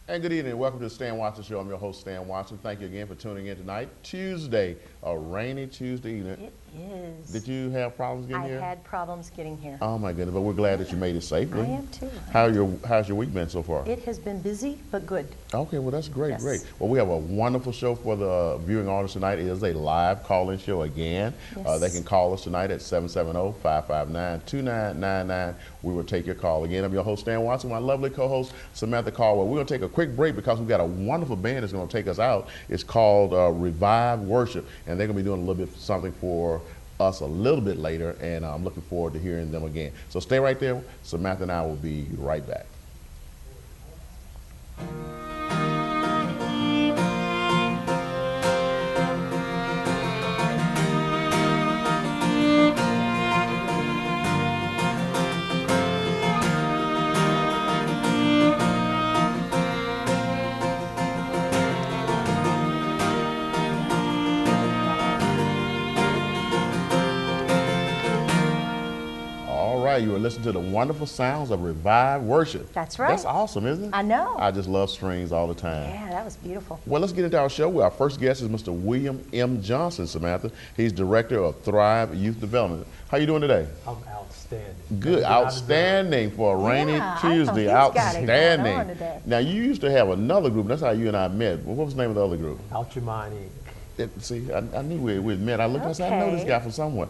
And good evening. Welcome to the Stan Watson Show. I'm your host, Stan Watson. Thank you again for tuning in tonight. Tuesday, a rainy Tuesday evening. It is. Did you have problems getting here? I had problems getting here. Oh my goodness, but we're glad that you made it safely. I am too. How's your week been so far? It has been busy, but good. Okay, well that's great, Yes. great. Well, we have a wonderful show for the viewing audience tonight. It is a live call-in show again. Yes. They can call us tonight at 770-559-2999. We will take your call again. I'm your host, Stan Watson, my lovely co-host, Samantha Caldwell. We're going to take a quick break because we've got a wonderful band that's going to take us out. It's called Revive Worship, and they're going to be doing a little bit something for us a little bit later, and I'm looking forward to hearing them again. So stay right there. Samantha and I will be right back. You are listening to the wonderful sounds of Revive Worship. That's right. That's awesome, isn't it? I know. I just love strings all the time. Yeah, that was beautiful. Well, let's get into our show. Our first guest is Mr. William M. Johnson, Samantha. He's Director of Thrive Youth Development. How you doing today? I'm outstanding. Good, outstanding for a rainy Yeah, I know Tuesday. he's got it going on Outstanding. today. Now, you used to have another group. That's how you and I met. What was the name of the other group? Out your mind. See, I knew we met. I looked and said, I know this Okay. guy from somewhere.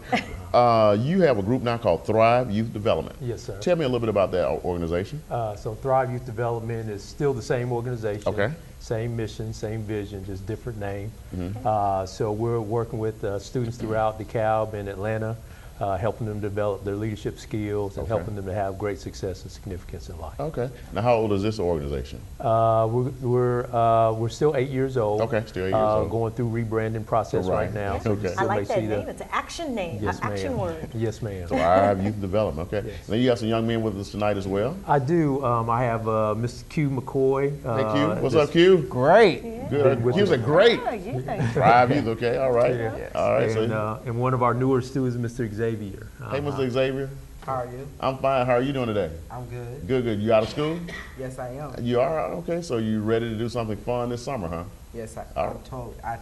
You have a group now called Thrive Youth Development. Yes, sir. Tell me a little bit about that organization. So Thrive Youth Development is still the same organization. Okay. Same mission, same vision, just different name. Mm-hmm. So we're working with students throughout DeKalb and Atlanta, helping them develop their leadership skills and Okay. helping them to have great success and significance in life. Okay. Now, how old is this organization? We're still 8 years old. Okay, still 8 years old. Going through rebranding process Right. right now. Yes. So you Okay. I still like may that see name. It's an action name, Yes, an action ma'am. word. Yes, ma'am. Thrive Youth Development. Okay. Yes. Now, you got some young men with us tonight as well. I do. I have Mr. Q McCoy. Hey, Q. What's up, Q? Great. Good. With Q said great. Oh, yeah. Thrive Youth. Okay. All right. Yeah. All right. And one of our newer students, Mr. Xavier. Hey, Mr. Xavier. How are you? I'm fine. How are you doing today? I'm good. Good. Good. You out of school? Yes, I am. You are. Okay. So you ready to do something fun this summer, huh? Yes, All I right. totally am.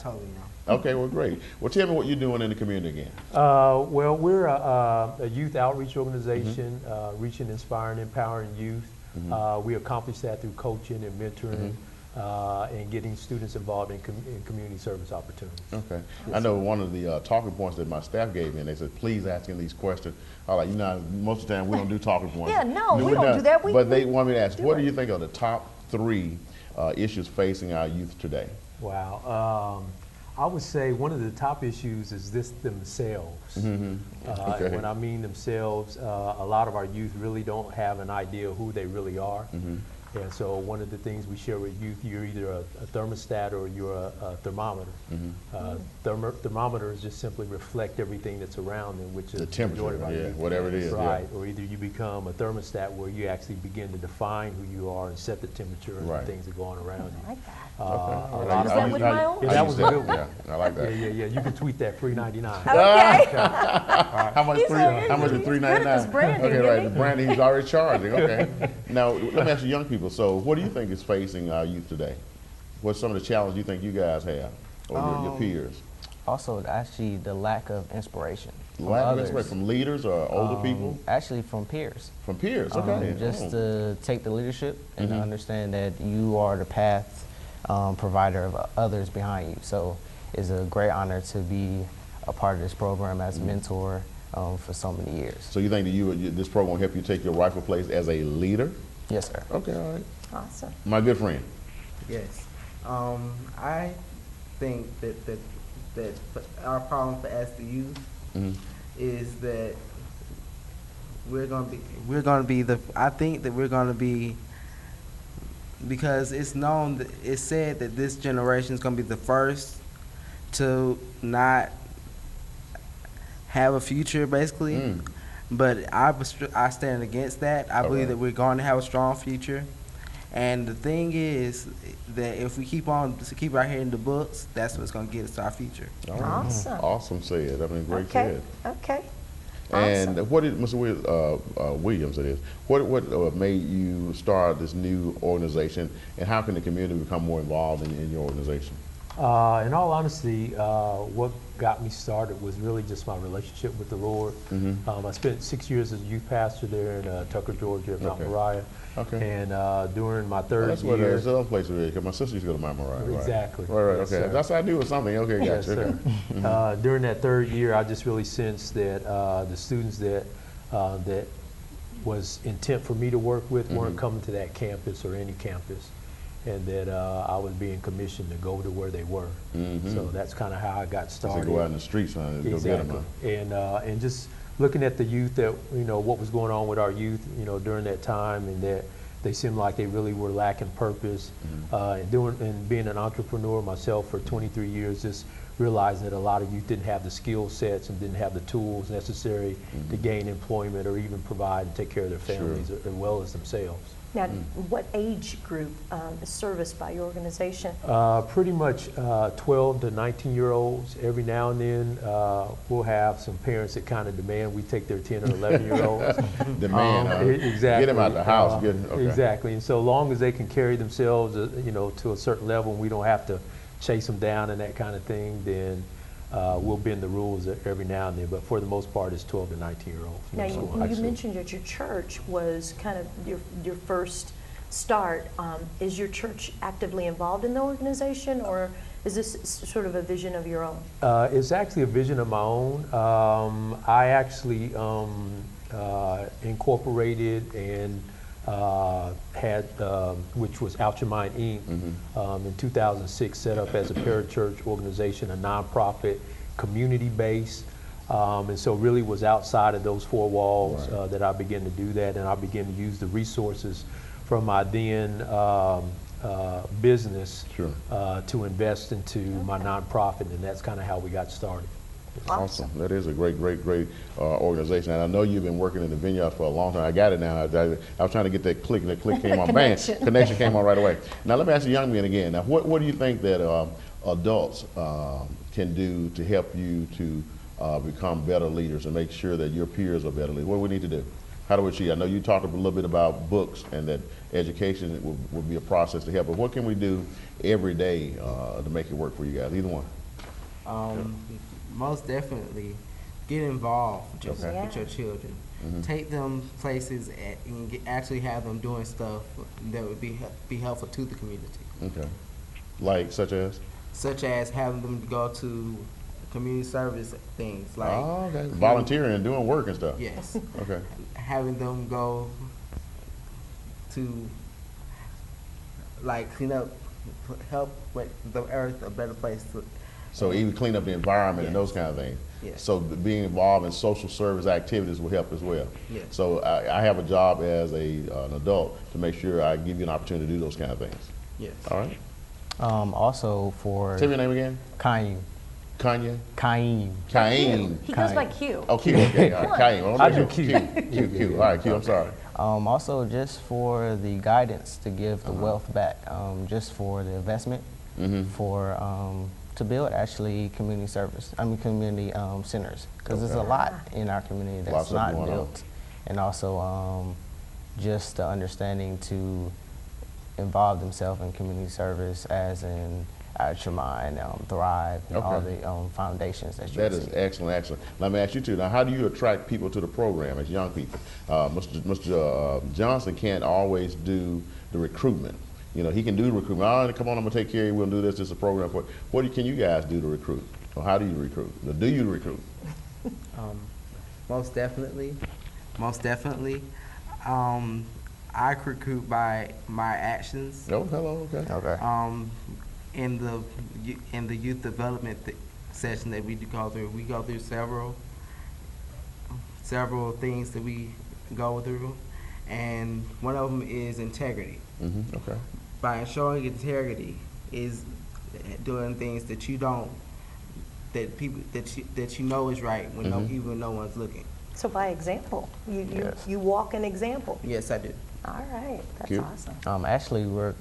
Okay. Well, great. Well, tell me what you're doing in the community again. Well, we're a youth outreach organization, reaching, inspiring, empowering youth. We accomplish that through coaching and mentoring and getting students involved in community service opportunities. Okay. I know one of the talking points that my staff gave me, and they said, please ask him these questions. I was like, most of the time we don't do talking points. Yeah, no, we we're don't not. do that. But they want me to ask, do what do it. you think are the top 3 issues facing our youth today? Wow. I would say one of the top issues is this themselves. Okay. When I mean themselves, a lot of our youth really don't have an idea of who they really are. And so one of the things we share with youth, you're either a thermostat or you're a thermometer. Thermometers just simply reflect everything that's around them, which is The temperature, majority of our yeah, youth. whatever it is, yeah. Right, or either you become a thermostat where you actually begin to define who you are and set the temperature of Right. the things that go on around you. I like that. A Okay. lot Is of that our with youth- my own? Yeah, that was a good one. Yeah, I like that. Yeah. You can tweet that, free 99. Okay. How much? He's How much is he's good at this $3.99? branding, Okay, isn't right. he? The branding he's already charging. Okay. Now let me ask you, young people. So, what do you think is facing our youth today? What's some of the challenges you think you guys have, or your peers? Also, actually, the lack of inspiration. From Lack of others. inspiration from leaders or older people? Actually, from peers. From peers. Okay. Just to take the leadership and to understand that you are the path provider of others behind you. So it's a great honor to be a part of this program as a mentor for so many years. So you think that this program will help you take your rightful place as a leader? Yes, sir. Okay, all right. Awesome. My good friend. Yes. I think that our problem for as the youth is that we're gonna be I think that we're gonna be, because it's known that it's said that this generation is gonna be the first to not have a future, basically. But I stand against that. I believe that we're going to have a strong future. And the thing is that if we keep our head in the books, that's what's going to get us to our future. All right. Awesome. Awesome said. I mean, great Okay. said. Okay. And Awesome. what did Mr. Williams? It is. What made you start this new organization, and how can the community become more involved in your organization? In all honesty, what got me started was really just my relationship with the Lord. I spent 6 years as a youth pastor there in Tucker, Georgia, at Mount Okay. Moriah. Okay. And during my Oh, third that's what year, there's another place where because my sister used to go to Mount Moriah. Right. Exactly. Right. Yes, Okay. sir. That's what I knew was something. Okay. yes, Gotcha. sir. During that third year, I just really sensed that the students that was intent for me to work with weren't coming to that campus or any campus, and that I was being commissioned to go to where they were. So that's kind of how I got So started. go out in the streets and go get them. Exactly. And just looking at the youth, that what was going on with our youth, during that time, and that they seemed like they really were lacking purpose. And being an entrepreneur myself for 23 years, just realizing that a lot of youth didn't have the skill sets and didn't have the tools necessary to gain employment or even provide and take care of their families as well as themselves. Now, what age group is serviced by your organization? Pretty much 12 to 19-year-olds. Every now and then we'll have some parents that kind of demand we take their 10 or 11-year-olds. Demand. Exactly. Get them out the house. Okay. Exactly. And so long as they can carry themselves, to a certain level, and we don't have to chase them down and that kind of thing, then we'll bend the rules every now and then. But for the most part, it's 12 to 19-year-olds. Now, you mentioned that your church was kind of your first start. Is your church actively involved in the organization, or is this sort of a vision of your own? It's actually a vision of my own. I actually incorporated and had, which was Out Your Mind, Inc. In 2006, set up as a parachurch organization, a nonprofit, community-based. And so really was outside of those four walls that I began to do that, and I began to use the resources from my then business to invest into my nonprofit, and that's kind of how we got started. Awesome. That is a great organization. And I know you've been working in the vineyard for a long time. I got it now. I was trying to get that click, and that click came on. Bang! Connection came on right away. Now let me ask the young men again. Now, what do you think that adults can do to help you to become better leaders and make sure that your peers are better leaders? What do we need to do? How do we achieve? I know you talked a little bit about books and that education will be a process to help, but what can we do every day to make it work for you guys? Either one. Most definitely, get involved with your children. Take them places and actually have them doing stuff that would be helpful to the community. Okay. Like such as? Such as having them go to community service things like Volunteering and doing work and stuff. Yes. Okay. Having them go to clean up, help make the earth a better place to. So even clean up the environment and those kind of things. Yes. So being involved in social service activities will help as well. Yes. So I have a job as an adult to make sure I give you an opportunity to do those kind of things. Yes. All right. Also for Tell me your name again. Kanye. Kanye. Kaim. Cain. He goes by Q. Oh, Q. Okay. All right. Cain. I do Q. Q. All right. Q. I'm sorry. Also just for the guidance to give the wealth back, just for the investment, for to build actually community centers, because there's a lot in our community that's not built, and also just the understanding to involve themselves in community service, as in Out Your Mind, Thrive, and all the foundations that you That see. is excellent. Let me ask you too. Now, how do you attract people to the program as young people? Mr. Johnson can't always do the recruitment. He can do the recruitment. Come on, I'm gonna take care of you. We'll do this. This is a program for you. What can you guys do to recruit? Or how do you recruit? Or do you recruit? Most definitely. I recruit by my actions. Oh, hello. Okay. Okay. In the youth development session that we go through several things that we go through, and one of them is integrity. Okay. By showing integrity is doing things that you don't, that you know is right when even no one's looking. So by example, Yes. you walk an example. Yes, I do. All right, that's Cute. awesome. Actually, we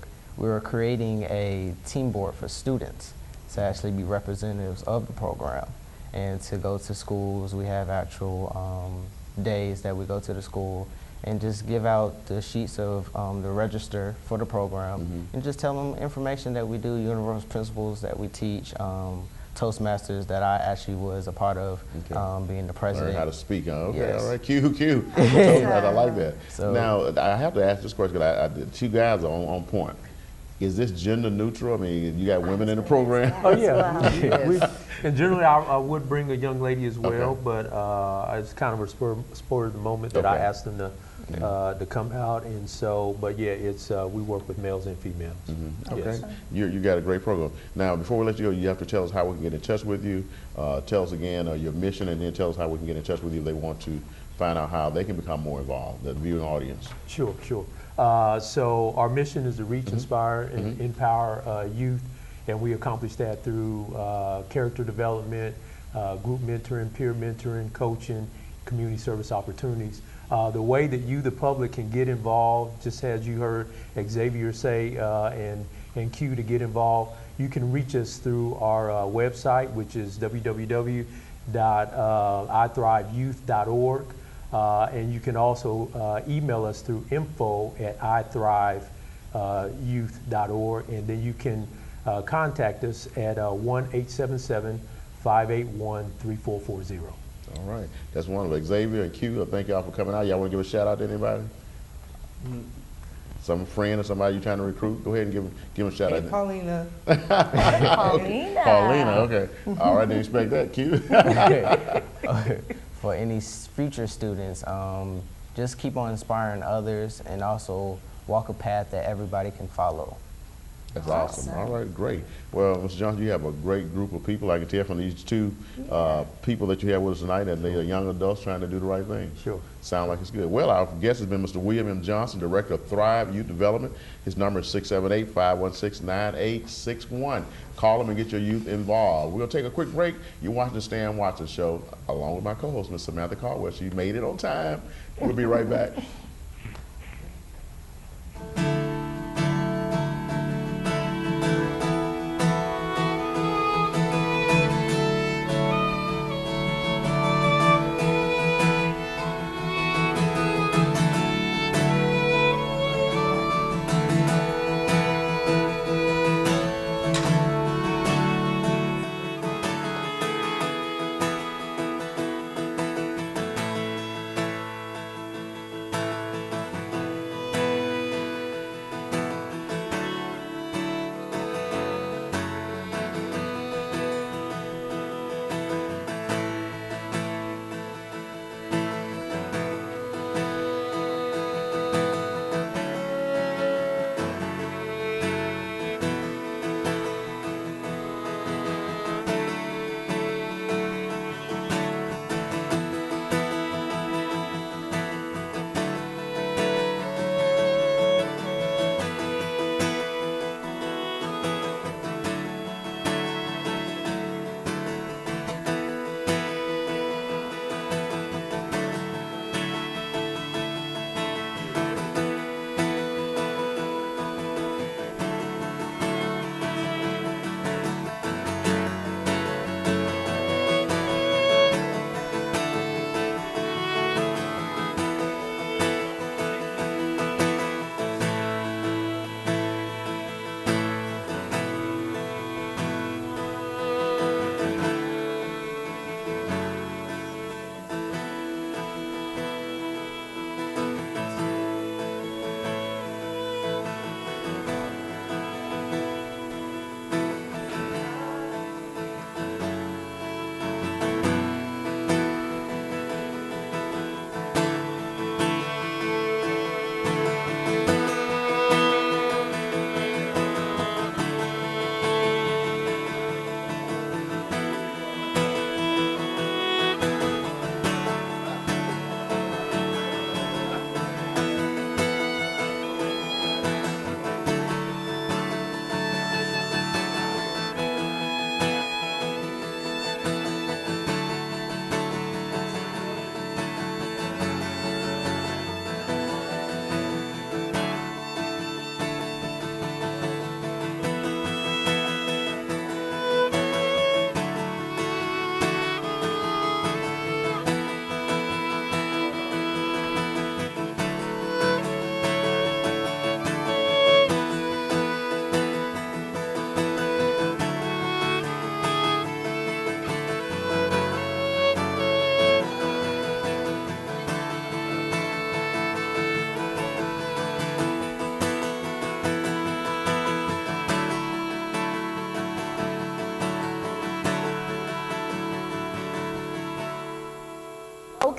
were creating a team board for students to actually be representatives of the program, and to go to schools. We have actual days that we go to the school and just give out the sheets of the register for the program and just tell them information that we do, universal principles that we teach, Toastmasters that I actually was a part of, being the president. Learn how to speak, huh? Okay, Yes. all right, Q. Toastmasters, I like that. So- Now, I have to ask this question because the two guys are on point. Is this gender neutral? I mean, you got women in the program? Oh, yeah. Wow. We- and generally, I would bring a young lady as well, Okay. but it's kind of a spur of the moment that I Okay. asked them to come out. And so, but yeah, it's we work with males and females. Okay, Yes. you got a great program. Now, before we let you go, you have to tell us how we can get in touch with you. Tell us again your mission, and then tell us how we can get in touch with you if they want to find out how they can become more involved, the viewing audience. Sure. So our mission is to reach, inspire, and empower youth, and we accomplish that through character development, group mentoring, peer mentoring, coaching, community service opportunities. The way that you, the public, can get involved, just as you heard Xavier say, and Q to get involved, you can reach us through our website, which is www.ithriveyouth.org. And you can also email us through info@ithriveyouth.org, and then you can contact us at 1-877-581-3440. All right, that's wonderful. Xavier and Q, thank y'all for coming out. Y'all want to give a shout out to anybody? Some friend or somebody you trying to recruit? Go ahead and give them a shout Hey, out. Paulina. Paulina. Paulina, okay. All right, didn't expect that. Q. For any future students, just keep on inspiring others and also walk a path that everybody can follow. That's awesome. All right, great. Well, Mr. Johnson, you have a great group of people. I can tell from these two people that you have with us tonight that they are young adults trying to do the right thing. Sure. Sound like it's good. Well, our guest has been Mr. William M. Johnson, Director of Thrive Youth Development. His number is 678-516-9861. Call him and get your youth involved. We'll take a quick break. You're watching the Stan Watson Show along with my co-host, Ms. Samantha Caldwell. She made it on time. We'll be right back.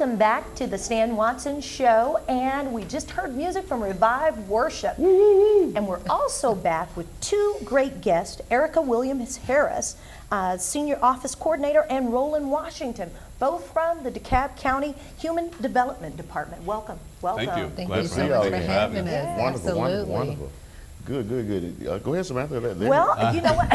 Welcome back to the Stan Watson Show, and we just heard music from Revive Worship. And we're also back with two great guests, Erica Williams Harris, Senior Office Coordinator, and Roland Washington, both from the DeKalb County Human Development Department. Welcome. Welcome. Thank you. Thank Glad you for so having much me. for Thank you for having having me. us. Wonderful, Absolutely. wonderful. Good. Go ahead, Samantha. Well, you know what?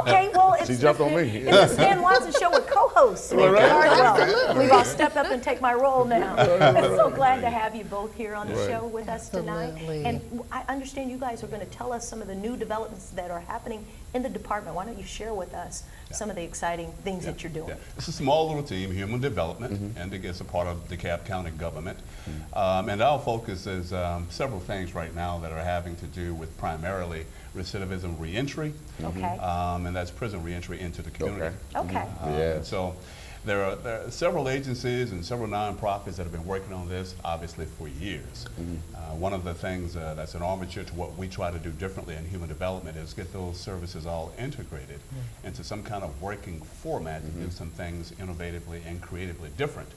Okay, well, it's She jumped on me. It's the Stan Watson Show with co-hosts. We've all stepped up and take my role now. I'm so glad to have you both here on the Right. show with us tonight. Absolutely. And I understand you guys are going to tell us some of the new developments that are happening in the department. Why don't you share with us some of the exciting things that you're doing? Yeah. It's a small little team, Human Development, and it gets a part of DeKalb County government. And our focus is several things right now that are having to do with primarily recidivism reentry, Okay. and that's prison reentry into the community. Okay. Yes. So there are several agencies and several nonprofits that have been working on this, obviously, for years. One of the things that's an armature to what we try to do differently in human development is get those services all integrated into some kind of working format to do some things innovatively and creatively different.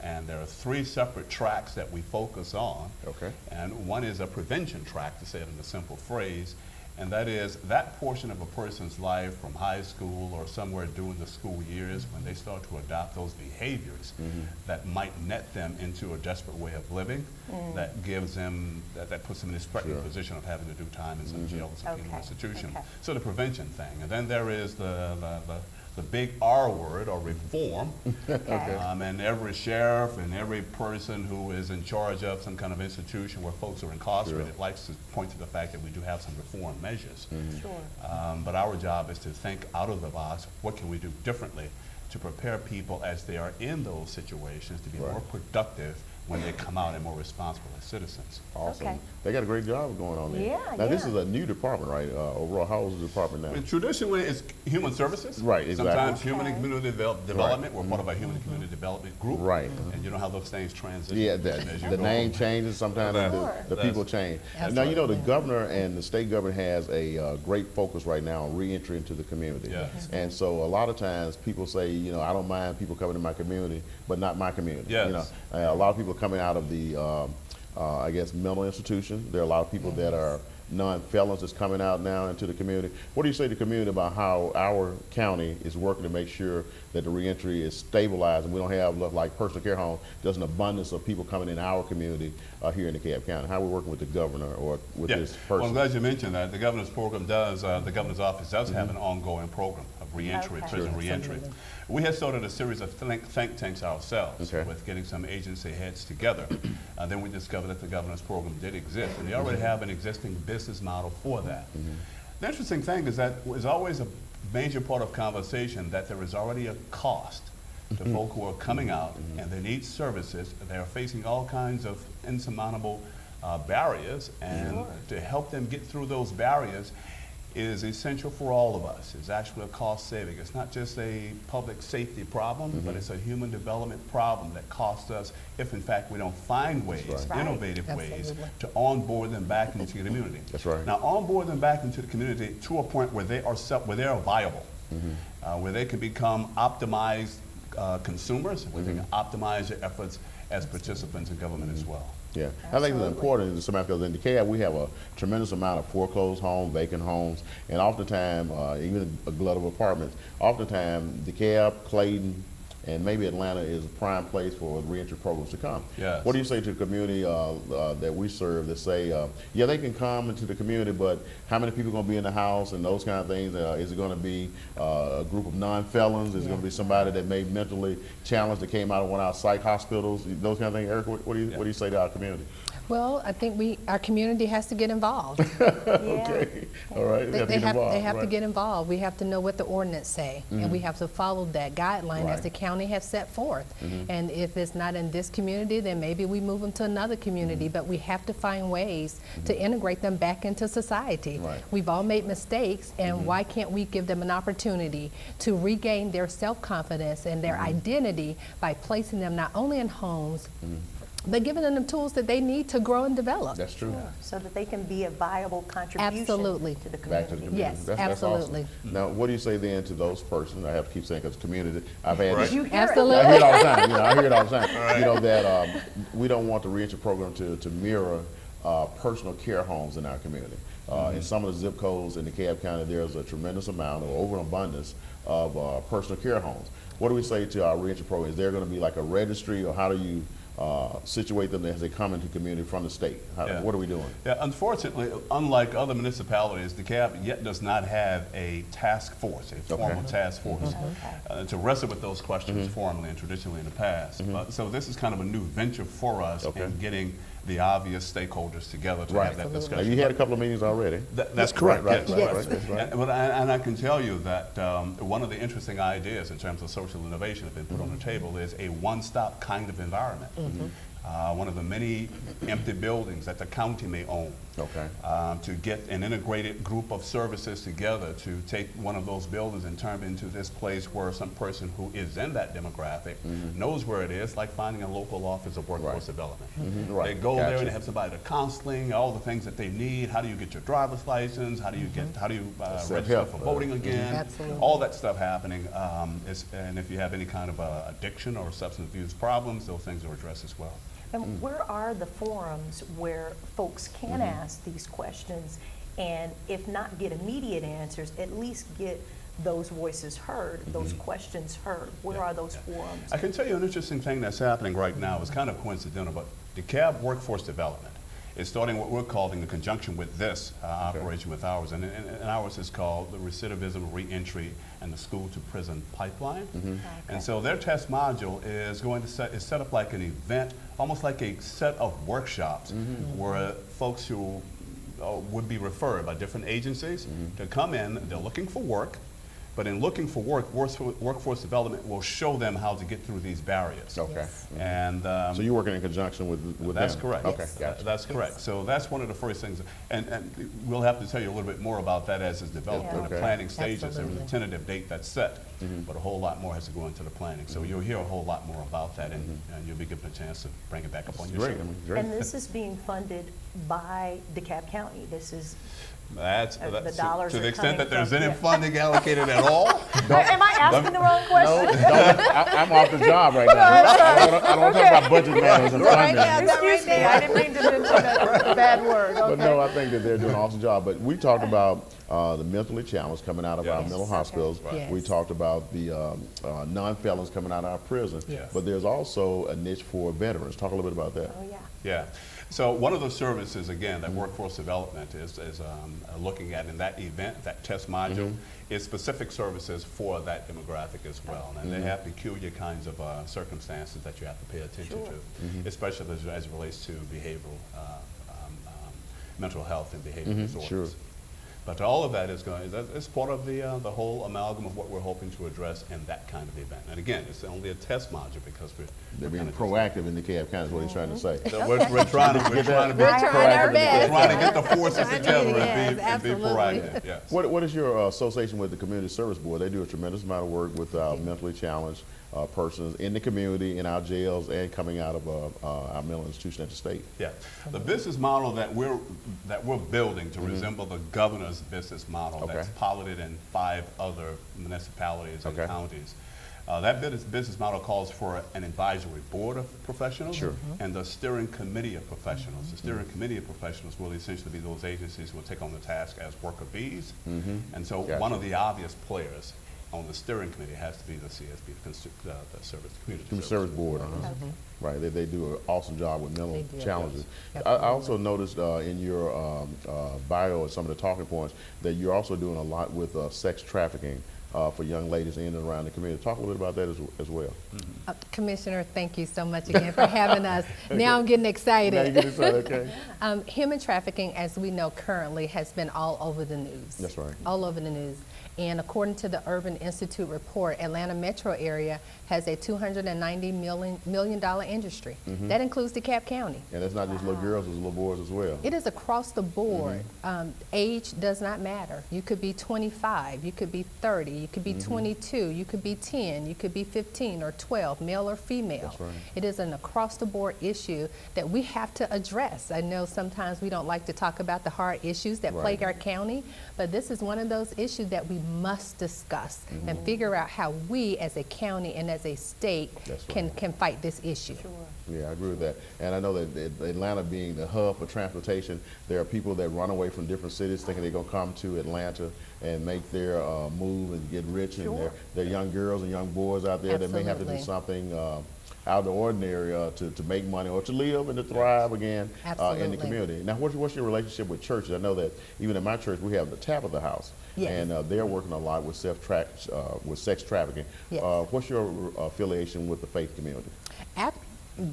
And there are three separate tracks that we focus on. Okay. And one is a prevention track, to say it in a simple phrase, and that is that portion of a person's life from high school or somewhere during the school years when they start to adopt those behaviors that might net them into a desperate way of living, that gives them, that puts them in this threatening position of having to do time in some jail or some penal Okay. institution. Okay. So the prevention thing. And then there is the big R word, or reform. Okay. And every sheriff and every person who is in charge of some kind of institution where folks are incarcerated likes to point to the fact that we do have some reform measures. Sure. But our job is to think out of the box. What can we do differently to prepare people as they are in those situations to be more productive when they come out and more responsible as citizens? Awesome. Okay. They got a great job going on there. Yeah, Now, this yeah. is a new department, right? Overall, how old is the department now? And traditionally, it's human services. Right, exactly. Sometimes human Okay. and community development. We're part of a human and community development group. Right. And you know how those things transition. Yeah, as you the go name on. changes, sometimes Sure. the people change. Now, you know, the governor and the state government has a great focus right now on reentry into the community. Yes. And so a lot of times people say, you know, I don't mind people coming to my community, but not my community. Yes. You know, a lot of people coming out of the, I guess, mental institution. There are a lot of people that are non-felons that's coming out now into the community. What do you say to the community about how our county is working to make sure that the reentry is stabilized and we don't have, like personal care homes, there's an abundance of people coming in our community here in DeKalb County? How are we working with the governor or with this Well, I'm person? glad you mentioned that. The governor's program does, the governor's office does have an ongoing program of reentry, Okay. prison Sure. reentry. We had started a series of think tanks ourselves Okay. with getting some agency heads together. Then we discovered that the governor's program did exist, and they already have an existing business model for that. The interesting thing is that it's always a major part of conversation that there is already a cost to folk who are coming out and they need services. They are facing all kinds of insurmountable barriers, and to help them get through those barriers is essential for all of us. It's actually a cost saving. It's not just a public safety problem, but it's a human development problem that costs us if in fact we don't find ways, right. innovative ways, Absolutely. to onboard them back into the community. That's right. Now onboard them back into the community to a point where they are where they are viable, where they can become optimized consumers, where they can optimize their efforts as participants in government as well. Yeah, I think it's important, Samantha, because in DeKalb we have a tremendous amount of foreclosed homes, vacant homes, and oftentimes, even a glut of apartments. Oftentimes, DeKalb, Clayton, and maybe Atlanta is a prime place for reentry programs to come. Yes. What do you say to the community that we serve that say, yeah, they can come into the community, but how many people are going to be in the house and those kind of things? Is it going to be a group of non-felons? Is it going to be somebody that may mentally challenged that came out of one of our psych hospitals? Those kind of things. Eric, what do you say to our community? Well, I think our community has to get involved. Okay, all right. They get have involved, to get involved. We have to know what the ordinance say, and we have to follow that guideline Right. as the county has set forth. And if it's not in this community, then maybe we move them to another community. But we have to find ways to integrate them back into society. Right. We've all made mistakes, and why can't we give them an opportunity to regain their self-confidence and their identity by placing them not only in homes, but giving them the tools that they need to grow and develop. That's true. So that they can be a viable contribution Absolutely. to the Back to the community. community. Yes, That's awesome. absolutely. Now, what do you say then to those persons? I have to keep saying because community. I've had this, You hear it. Absolutely. I hear it all the time. I hear it all the time. You know that we don't want the reentry program to mirror personal care homes in our community. In some of the zip codes in DeKalb County, there's a tremendous amount or overabundance of personal care homes. What do we say to our reentry program? Is there going to be like a registry, or how do you situate them as they come into the community from the state? Yeah. What are we doing? Yeah, unfortunately, unlike other municipalities, DeKalb yet does not have a task force, a formal task force, to wrestle with those questions formally and traditionally in the past. So this is kind of a new venture for us in getting the obvious stakeholders together to have that Now, discussion. you had a couple of meetings already. That's correct. Right, Yes. right, right, that's right. And I can tell you that one of the interesting ideas in terms of social innovation that's been put on the table is a one-stop kind of environment. One of the many empty buildings that the county may own. Okay. To get an integrated group of services together to take one of those buildings and turn it into this place where some person who is in that demographic knows where it is, like finding a local office of workforce development. Right. They go there Gotcha. and they have somebody to counseling, all the things that they need. How do you get your driver's license? How do you register help. for voting again? Absolutely. All that stuff happening. And if you have any kind of addiction or substance abuse problems, those things are addressed as well. And where are the forums where folks can ask these questions and if not get immediate answers, at least get those voices heard, those questions heard? Where are those forums? I can tell you an interesting thing that's happening right now. It's kind of coincidental, but DeKalb Workforce Development is starting what we're calling in conjunction with this operation with ours. And ours is called the Recidivism, Reentry, and the School to Prison Pipeline. And so their test module is going to set up like an event, almost like a set of workshops where folks who would be referred by different agencies to come in. They're looking for work. But in looking for work, workforce development will show them how to get through these barriers. Okay. And So you're working in conjunction with that's them? correct. Okay, gotcha. That's correct. So that's one of the first things, and we'll have to tell you a little bit more about that as it's developed. Yeah. In the Okay. planning stages, there's Absolutely. a tentative date that's set, but a whole lot more has to go into the planning. So you'll hear a whole lot more about that, and you'll be given a chance to bring it back up on your Great, show. I mean, great. And this is being funded by DeKalb County. This is, That's the dollars to are the extent that coming there's from- any yeah. funding allocated at all. am I asking the wrong No, question? I'm off the job right now. I don't want to talk about budget matters and funding. Excuse me, I didn't mean to mention a bad word, But no, okay? I think that they're doing an awesome job. But we talked about the mentally challenged coming out of our Yes. mental hospitals. Yes. We talked about the non-felons coming out of our prisons. Yes. But there's also a niche for veterans. Talk a little bit about that. Oh, yeah. Yeah. So one of the services, again, that workforce development is looking at in that event, that test module, is specific services for that demographic as well. And they have peculiar kinds of circumstances that you have to pay attention to, especially as it relates to behavioral, mental health and behavioral disorders. Sure. But all of that is part of the whole amalgam of what we're hoping to address in that kind of event. And again, it's only a test module because They're being kinda just- proactive in the DeKalb County is what he's trying to say. So we're trying to be We're trying our proactive. best. trying to get the forces Trying to, together yes, and be absolutely. proactive. Yes. What is your association with the Community Service Board? They do a tremendous amount of work with mentally challenged persons in the community, in our jails, and coming out of our mental institution at the state. Yeah. The business model that we're building to resemble the governor's business model Okay. that's piloted in 5 other municipalities and Okay. counties. That business model calls for an advisory board of professionals Sure. and the steering committee of professionals. The steering committee of professionals will essentially be those agencies who will take on the task as worker bees. And so Gotcha. one of the obvious players on the steering committee has to be the CSB, the Community Service Board. Right, they do an awesome job with mental They do. challenges. Yes. I also noticed in your bio and some of the talking points that you're also doing a lot with sex trafficking for young ladies in and around the community. Talk a little bit about that as well. Commissioner, thank you so much again for having us. Now I'm getting excited. Now you get excited, okay? Human trafficking, as we know currently, has been all over the news. That's right. All over the news. And according to the Urban Institute report, Atlanta metro area has a $290 million industry. That includes DeKalb County. And it's not just little girls, it's little boys as well. It is across the board. Age does not matter. You could be 25, you could be 30, you you could be 22, you could be 10, you could be 15 or 12, male or female. That's right. It is an across-the-board issue that we have to address. I know sometimes we don't like to talk about the hard issues that Right. plague our county, but this is one of those issues that we must discuss and figure out how we as a county and as a state That's can right. fight this issue. Yeah, I agree with that. And I know that Atlanta being the hub for transportation, there are people that run away from different cities thinking they're going to come to Atlanta and make their move and get rich. And there are young girls and young boys out there that may have to do Absolutely. something out of the ordinary to make money or to live and to thrive again in the Absolutely. community. Now, what's your relationship with churches? I know that even in my church, we have the Tabitha House. Yes. And they're working a lot with sex trafficking. Yes. What's your affiliation with the faith community?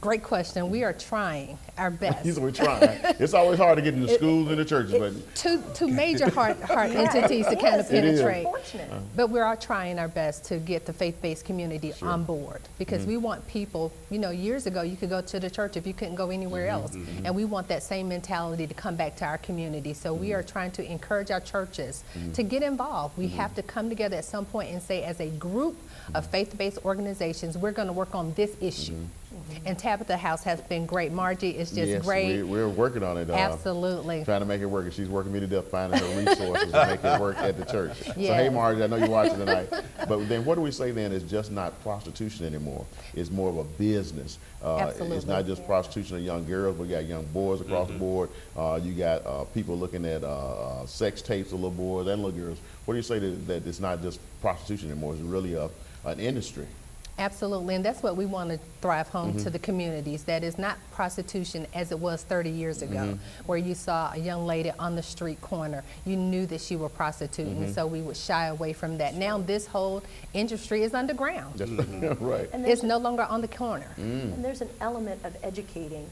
Great question. We are trying our best. We're trying. It's always hard to get into schools and the churches, but Two major heart entities to kind of It is. penetrate. Unfortunate. But we're all trying our best to get the faith-based community on board because we want people, years ago you could go to the church if you couldn't go anywhere else. And we want that same mentality to come back to our community. So we are trying to encourage our churches to get involved. We have to come together at some point and say, as a group of faith-based organizations, we're going to work on this issue. And Tabitha House has been great. Margie is just yes, great. we're working on it. Absolutely. Trying to make it work, and she's working me to death finding her resources to make it work at the church. So Yes. hey, Margie, I know you're watching tonight. But then what do we say then is just not prostitution anymore. It's more of a business. It's Absolutely. not just prostitution of young girls, but you got young boys across the board. You got people looking at sex tapes of little boys and little girls. What do you say that it's not just prostitution anymore? It's really an industry. Absolutely, and that's what we want to drive home to the communities. That is not prostitution as it was 30 years ago, where you saw a young lady on the street corner. You knew that she was prostituting, and so we would shy away from that. Now this whole industry is underground. That's right. And It's no longer on the corner. And there's an element of educating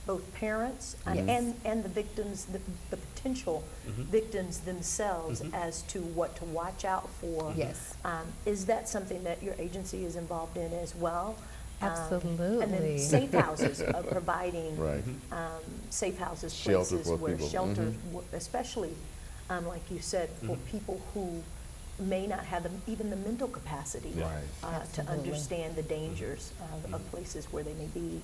both parents and the victims, the potential victims themselves as to what to watch out for. Yes. Is that something that your agency is involved in as well? And Absolutely. then safe houses, providing Right. safe houses, Shelter places for where people. shelter, especially like you said, for people who may not have even the mental capacity Right. to Absolutely. understand the dangers of places where they may be.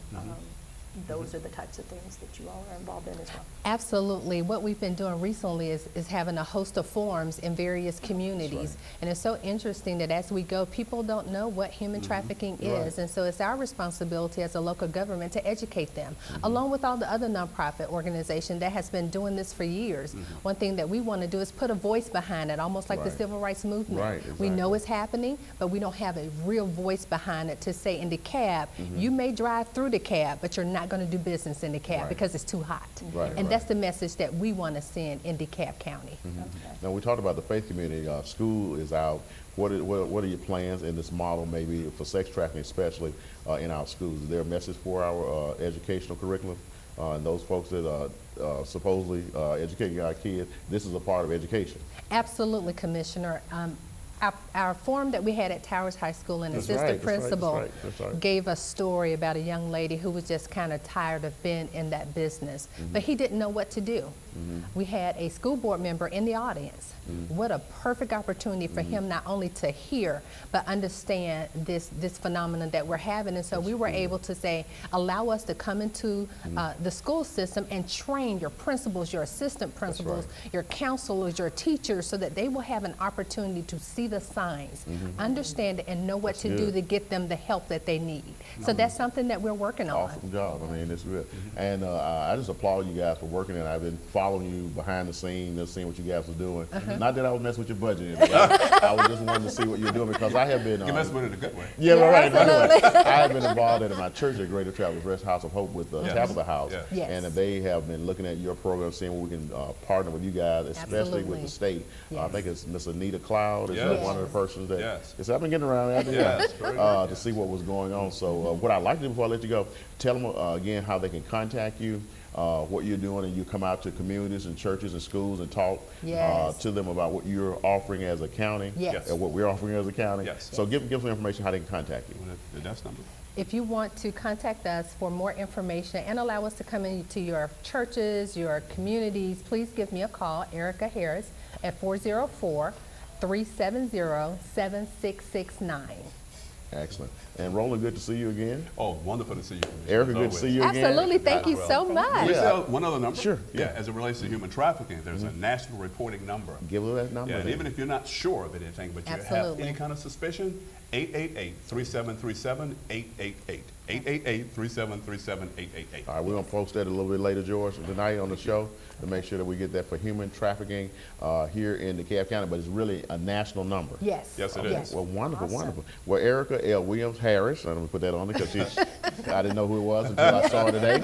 Those are the types of things that you all are involved in as well. Absolutely. What we've been doing recently is having a host of forums in various communities. And it's so interesting that as we go, people don't know what human trafficking is. And so it's our responsibility as a local government to educate them, along with all the other nonprofit organizations that has been doing this for years. One thing that we want to do is put a voice behind it, almost like the Right. civil rights movement. Right, We know exactly. it's happening, but we don't have a real voice behind it to say in DeKalb, you may drive through DeKalb, but you're not going to do business in DeKalb Right. because it's too hot. Right, And right. that's the message that we want to send in DeKalb County. Now, we talked about the faith community. School is out. What are your plans in this model, maybe for sex trafficking, especially in our schools? Is there a message for our educational curriculum? And those folks that are supposedly educating our kids, this is a part of education. Absolutely, Commissioner. Our forum that we had at Towers High School, an That's assistant right, that's right, principal that's right. gave a story about a young lady who was just kind of tired of being in that business, but he didn't know what to do. We had a school board member in the audience. What a perfect opportunity for him not only to hear, but understand this phenomenon that we're having. And so we were able to say, allow us to come into the school system and train your principals, your assistant principals, your counselors, your teachers, so that they will have an opportunity to see the signs, understand it, and know what to do good. to get them the help that they need. So that's something that we're working on. Awesome job. I mean, it's good. And I just applaud you guys for working it. I've been following you behind the scenes, just seeing what you guys are doing. Not that I was messing with your budget. I was just wanting to see what you're doing because I have been. You're messing with it in a good way. Yeah, right. I have been involved in my church at Greater Travelers Rest House of Hope with Tabitha House. Yes. Yes. And they have been looking at your program, seeing what we can partner with you guys, especially with Absolutely. the state. I Yes. think it's Miss Anita Cloud is Yes. one of the persons that. Yes. Yes, I've been getting around there. Yes, very good, to see what was going on. So what I'd like to do before I let you go, tell them again how they can contact you, what you're doing, and you come out to communities and churches and schools and talk Yes. to them about what you're offering as a county Yes. and what we're offering as a county. Yes. So give some information how they can contact you. The desk number. If you want to contact us for more information and allow us to come into your churches, your communities, please give me a call, Erica Harris, at 888-370-7669. Excellent. And Roland, good to see you again. Oh, wonderful to see you. Erica, As good to always. see you again. Absolutely, thank you so We much. still have one other number. Sure, Yeah, yeah. as it relates to human trafficking, there's a national reporting number. Give her that number. Yeah, and then. even if you're not sure of anything, but you have Absolutely. any kind of suspicion, 888-3737-888. 888-3737-888. All right, we're going to post that a little bit later, George, tonight on the show to make sure that we get that for human trafficking here in DeKalb County, but it's really a national number. Yes. Yes, it yes. is. Well, wonderful, Awesome. wonderful. Well, Erica L. Williams Harris, I'm going to put that on there because I didn't know who it was until I saw her today,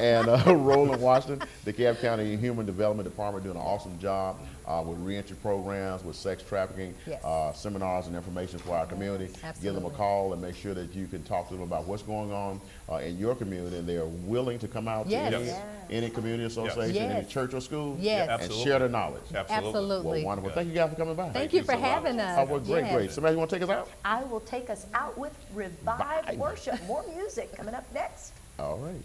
and Roland Washington, DeKalb County Human Development Department doing an awesome job with reentry programs, with sex trafficking, Yes. seminars and information for our community. Give them a Absolutely. call and make sure that you can talk to them about what's going on in your community, and they are willing to come out Yes. to any, Yes. any community association, any Yes. church or school, Yes. and Absolutely. share their knowledge. Absolutely. Well, wonderful. Yeah. Thank you guys for coming by. Thank you you for so much. having us. Oh, well, great, Yes. great. Somebody want to take us out? I will take us out with Revive Worship. More music coming up next. All right.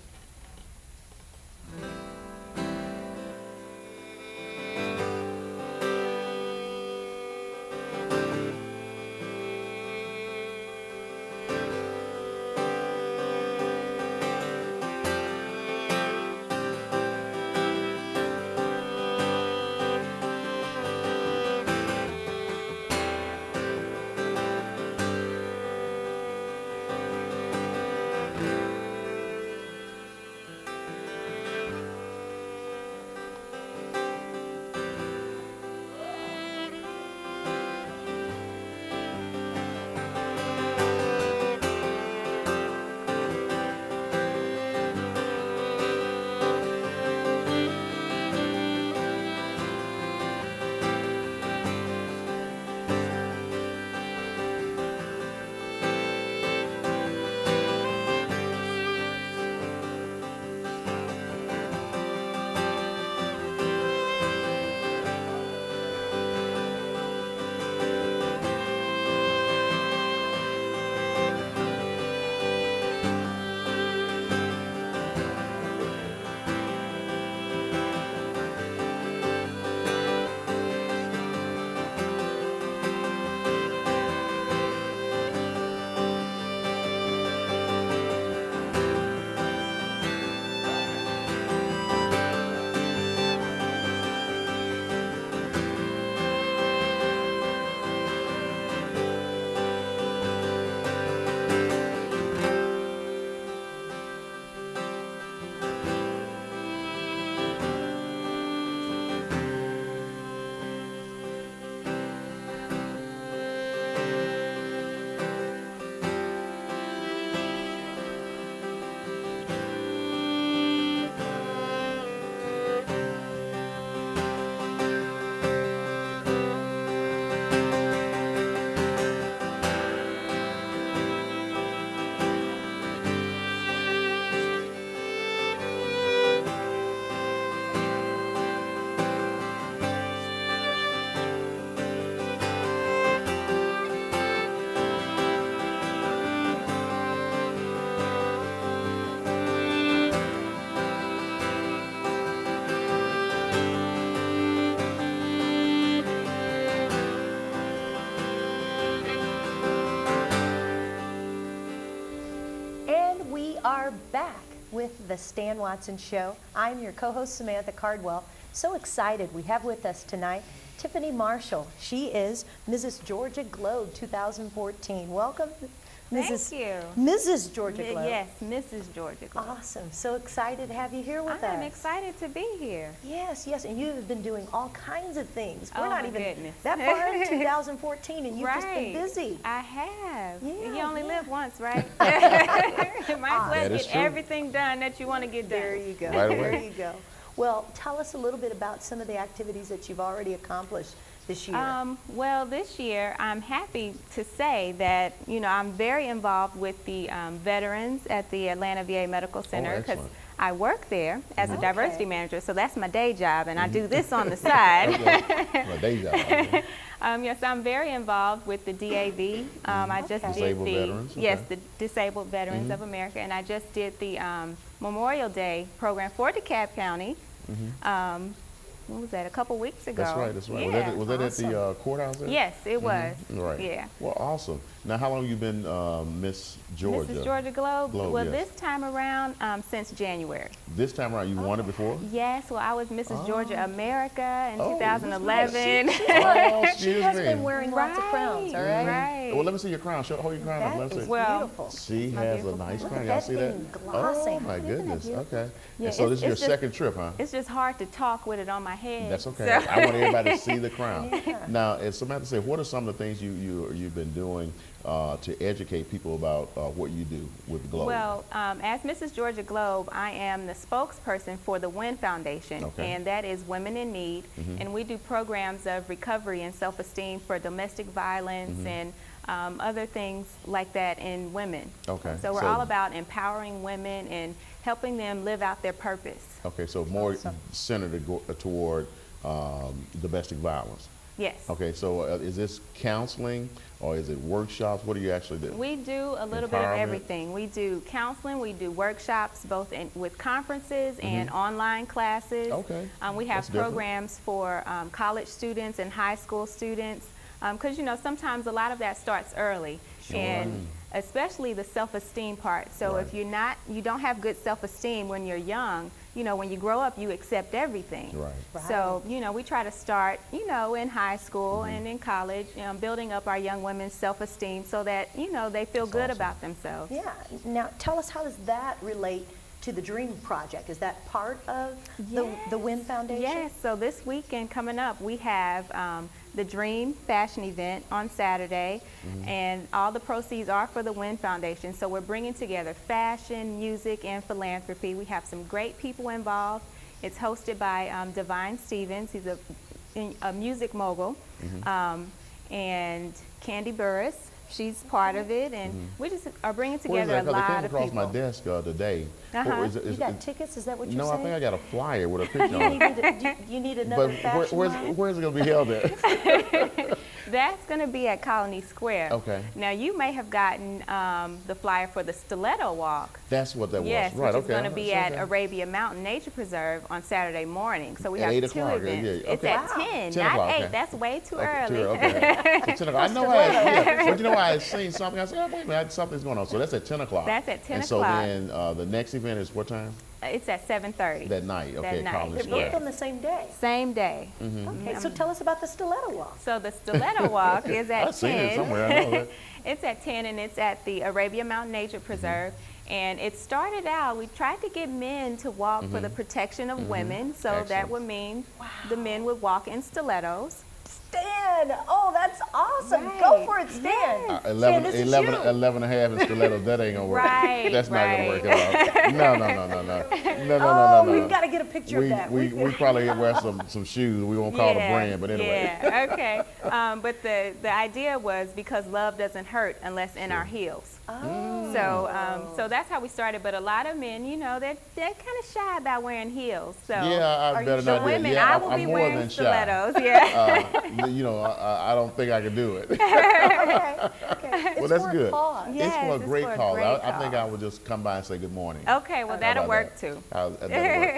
are back with the Stan Watson Show. I'm your co-host, Samantha Cardwell. So excited we have with us tonight Tiffany Marshall. She is Mrs. Georgia Globe 2014. Welcome, Mrs. Thank you. Mrs. Georgia Globe. Yes, Mrs. Georgia Globe. Awesome. So excited to have you here with I'm us. excited to be here. Yes, yes, and you have been doing all kinds of things. We're Oh, not my even goodness. that far in 2014, and you've right. just been busy. I have. Yeah, you only yeah. live once, right? Might as well That is get true. everything done that you want to get done. There you go. Right away. There you go. Well, tell us a little bit about some of the activities that you've already accomplished this year. Well, this year, I'm happy to say that, you know, I'm very involved with the veterans at the Atlanta VA Medical Center because excellent. I work there as a Okay. diversity manager, so that's my day job, and I do this on the side. Well, day job. Okay. Yes, I'm very involved with the DAV. I just Okay. did Disabled the veterans, yes, okay. the Disabled Veterans of America, and I just did the Memorial Day program for DeKalb County. when was that? A couple weeks ago. That's right. That's right. Yeah. Was that at the courthouse there? Yes, it was. Right. Yeah. Well, awesome. Now, how long you been Miss Georgia? Mrs. Georgia Globe. Globe, Well, yes. this time around, since January. This time around, you won it before? Yes. Well, I was Mrs. Georgia America in Oh, 2011. Oh, She excuse has me. been wearing lots of crowns, all right? Right. Well, let me see your crown. Hold your crown up. That Let me is see. Well, beautiful. She my has a beautiful nice crown. crown. Look Y'all at see that that? thing glossing. Oh my Isn't that goodness. beautiful? Okay. Yeah, And so this is your it's just- second trip, huh? It's just hard to talk with it on my head. That's okay. So- I want everybody to see the crown. Now, as Samantha said, what are some of the things you've been doing to educate people about what you do with the Globe? Well, as Mrs. Georgia Globe, I am the spokesperson for the WIN Foundation, Okay. and that is Women in Need. And we do programs of recovery and self-esteem for domestic violence and other things like that in women. Okay. So we're all about empowering women and helping them live out their purpose. Okay, so more centered toward domestic violence. Yes. Okay, so is this counseling or is it workshops? What do you actually do? We do a little bit of Empowerment? everything. We do counseling, we do workshops, both with conferences and online classes. Okay, We have that's different. programs for college students and high school students, because sometimes a lot of that starts early, and especially the self-esteem part. So Right. if you don't have good self-esteem when you're young, when you grow up, you accept everything. Right. So, we try to start, in high school and in college, building up our young women's self-esteem so that, they feel good awesome. about themselves. Yeah. Now, tell us, how does that relate to the Dream Project? Is that part of the WIN Foundation? Yes, so this weekend coming up, we have the Dream Fashion event on Saturday, and all the proceeds are for the WIN Foundation. So we're bringing together fashion, music, and philanthropy. We have some great people involved. It's hosted by Divine Stevens. He's a music mogul, and Candy Burris. She's part of it, and we just are bringing Where is together that? a 'Cause it lot came of across people. my desk today. Uh-huh. What is it- You is got it- tickets? Is that what you're No, I saying? think I got a flyer with a picture you, on it. you need another But fashion line? where's it going to be held at? That's going to be at Colony Square. Okay. Now, you may have gotten the flyer for the Stiletto Walk. That's what that was. Yes, Right, which is okay. going to be That's at okay. Arabia Mountain Nature Preserve on Saturday morning. So we At have 8 two o'clock, events. yeah, It's okay. at Wow. 10, 10 not o'clock, 8. okay. That's way too Okay, early. okay. So 10 o'clock. I know but you know I had seen something. I said, oh, wait a minute, something's going on. So that's at 10 o'clock. That's at 10 and so o'clock. then the next event is what time? It's at 7:30. That night. Okay, night. Colony They're Square. both on the same day. Same day. Okay, so tell us about the Stiletto Walk. So the Stiletto Walk is at I've seen 10. it somewhere. I know that. It's at 10, and it's at the Arabia Mountain Nature Preserve. And it started out, we tried to get men to walk for the protection of women. So that Excellent. would mean the men would walk in stilettos. Stan! Oh, that's awesome. Right. Go for it, Stan. 11, Stan, this is 11, you. 11 and a half in stilettos. That ain't going to work. Right, That's not going right. to work at all. No. Oh, No. we've got to get a picture of that. We probably wear some shoes. We won't call the brand, but anyway. Yeah, okay. But the idea was because love doesn't hurt unless in our heels. So that's how we started. But a lot of men, they're kind of shy about wearing heels. So Yeah, I better so not do it. women, Yeah, I will I'm be more wearing than shy. stilettos. Yeah. I don't think I can do it. Okay. Well, It's that's for a good. cause. Yeah. It's for a Yes, it's great for a cause. great I think I cause. would just come by and say good morning. Okay, well, How that'll about work that? too. That'll